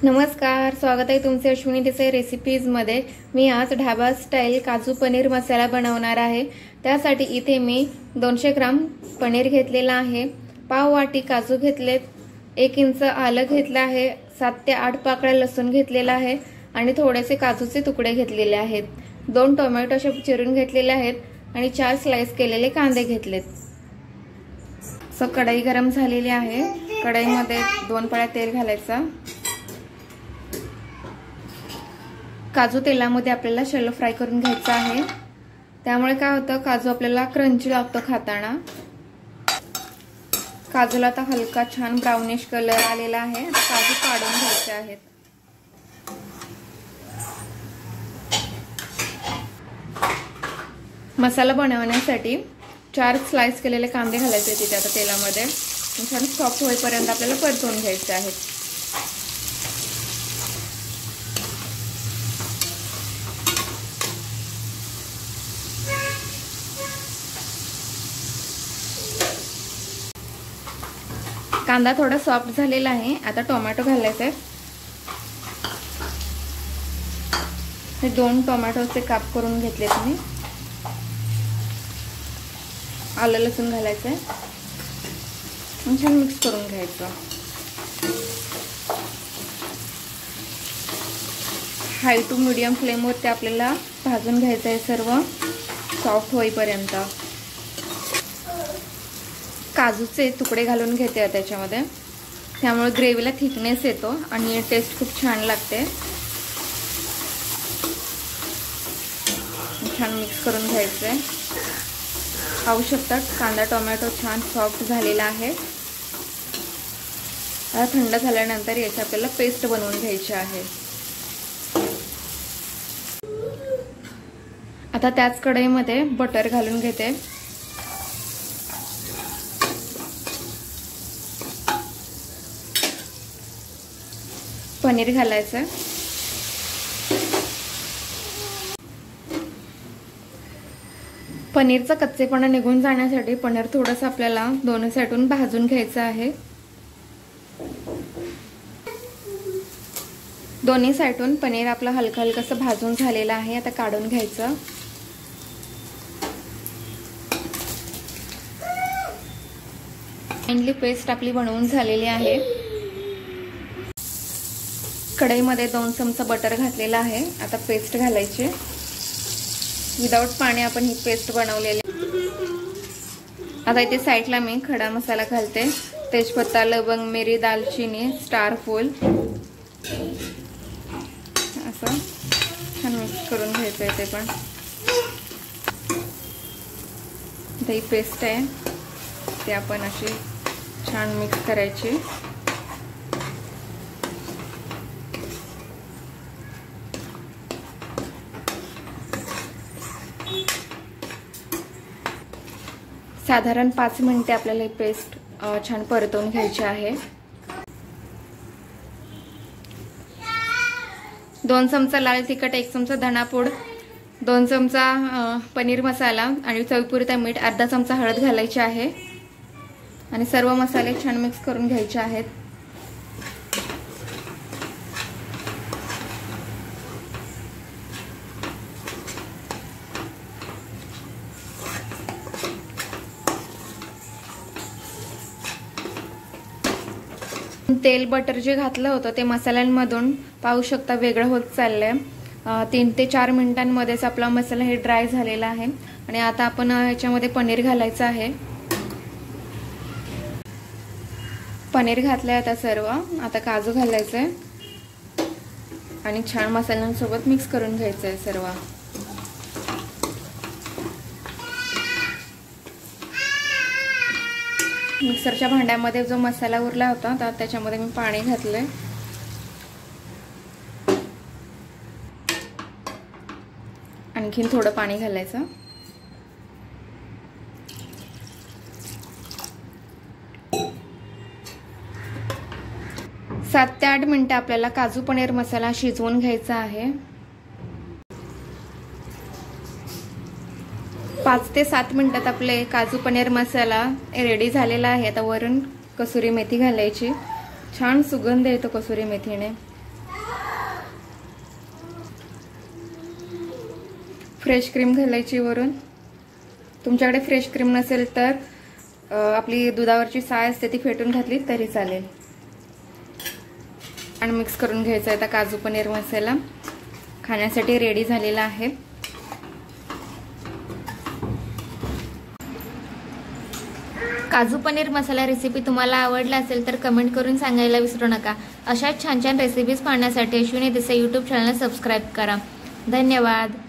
नमस्कार, स्वागत आहे तुमचे अश्विनी देसाई रेसिपीजमध्ये। मी आज ढाबा स्टाईल काजू पनीर मसाला बनवणार आहे। त्यासाठी इथे मी 200 ग्राम पनीर घेतलेला आहे, पाव वाटी काजू घेतलेत, 1 इंच आलं घेतलं आहे, 7 ते 8 पाकळ्या लसूण घेतलेला आहे आणि थोडेसे काजूचे तुकडे घेतलेले आहेत। 2 टोमॅटो असे चिरून घेतलेले आहेत आणि 4 स्लाइस केलेले कांदे घेतलेत। कढई गरम झालेली आहे। कढईमध्ये 2 पळ्या तेल घालायचा। काजू तेलामध्ये आपल्याला शॅलो फ्राय करून घ्यायचा आहे, त्यामुळे काय होतं काजू आपल्याला क्रंची लागतो खाताना। काजूला आता हलका छान ब्राउनिश कलर आलेला आहे। काजू काढून घ्यायचे आहेत। मसाला बनवण्यासाठी 4 स्लाइस केलेले कांदे घालायचे तिथे आता तेलामध्ये छान सॉफ्ट होईपर्यंत आपल्याला परतवून घ्यायचे आहेत। कांदा थोडा सॉफ्ट झालेला आहे। आता टोमॅटो घालायचे आहे। हे 2 टोमॅटोचे काप करून घेतलेत मी। आलं लसूण घालायचं आहे, छान मिक्स करून घ्यायचं। हाय टू मीडियम फ्लेमवरती आपल्याला भाजून घ्यायचं आहे सर्व सॉफ्ट होईपर्यंत। काजूचे तुकडे घालून घेते त्याच्यामध्ये, त्यामुळे ग्रेव्हीला थिकनेस येतो आणि टेस्ट खूप छान लागते। छान मिक्स करून घ्यायचं आहे। पाहू शकता कांदा टोमॅटो छान सॉफ्ट झालेला आहे। आता थंड झाल्यानंतर याची आपल्याला पेस्ट बनवून घ्यायची आहे। आता त्याच कढईमध्ये बटर घालून घेते। पनीर घालायचं। पनीरचा कच्चेपणा निघून जाण्यासाठी पनीर थोडंसं आपल्याला दोन्ही साइडून भाजून घ्यायचं आहे। दोन्ही साइडून पनीर आपलं हलकं हलकं भाजून झालेलं आहे। आता काढून घ्यायचं। फाइनली पेस्ट आपली बनवून झालेली आहे। कढईमध्ये 2 चमचा बटर घातलेला आहे। आता पेस्ट घालायची। विदाउट पाणी आपण ही पेस्ट बनवलेली। आता इथे साईडला मी खडा मसाला घालते, तेजपत्ता, लवंग, मिरी, दालचिनी, स्टार फूल असं छान मिक्स करून घ्यायचं आहे। ते पण ही पेस्ट आहे ते आपण अशी छान मिक्स करायची। साधारण 5 मिनिटे आपल्याला ही पेस्ट छान परतवून घ्यायची आहे। 2 चमचा लाल तिखट, 1 चमचा धनापूड, 2 चमचा पनीर मसाला आणि चवीपुरता मीठ, अर्धा चमचा हळद घालायची आहे आणि सर्व मसाले छान मिक्स करून घ्यायचे आहेत। तेल बटर जे घातलं होतं ते मसाल्यांमधून पाहू शकता वेगळं होत चाललंय। 3 ते 4 मिनिटांमध्येच आपला मसाला हे ड्राय झालेला आहे आणि आता आपण याच्यामध्ये पनीर घालायचं आहे। पनीर घातलंय आता सर्व। आता काजू घालायचंय आणि छान मसाल्यांसोबत मिक्स करून घ्यायचंय सर्व। मिक्सरच्या भांड्यामध्ये जो मसाला उरला होता तर त्याच्यामध्ये मी पाणी घातलंय। आणखीन थोडं पाणी घालायचं। सात ते 8 मिनिटं आपल्याला काजू पनीर मसाला शिजवून घ्यायचा आहे। 5 ते 7 मिनिटात आपले काजू पनीर मसाला रेडी झालेला आहे। आता वरून कसुरी मेथी घालायची। छान सुगंध येतो कसुरी मेथीने। फ्रेश क्रीम घालायची वरून. तुमच्याकडे फ्रेश क्रीम नसेल तर आपली दुधावरची साय असते ती फेटून घातली तरी चालेल. आणि मिक्स करून घ्यायचा. आता काजू पनीर मसाला खाण्यासाठी रेडी झालेला आहे. काजू पनीर मसाला रेसिपी तुम्हाला आवडला असेल तर कमेंट करून सांगायला विसरू नका. अशाच छान छान रेसिपीज पाहण्यासाठी Ashwini Desai YouTube channel subscribe करा. धन्यवाद.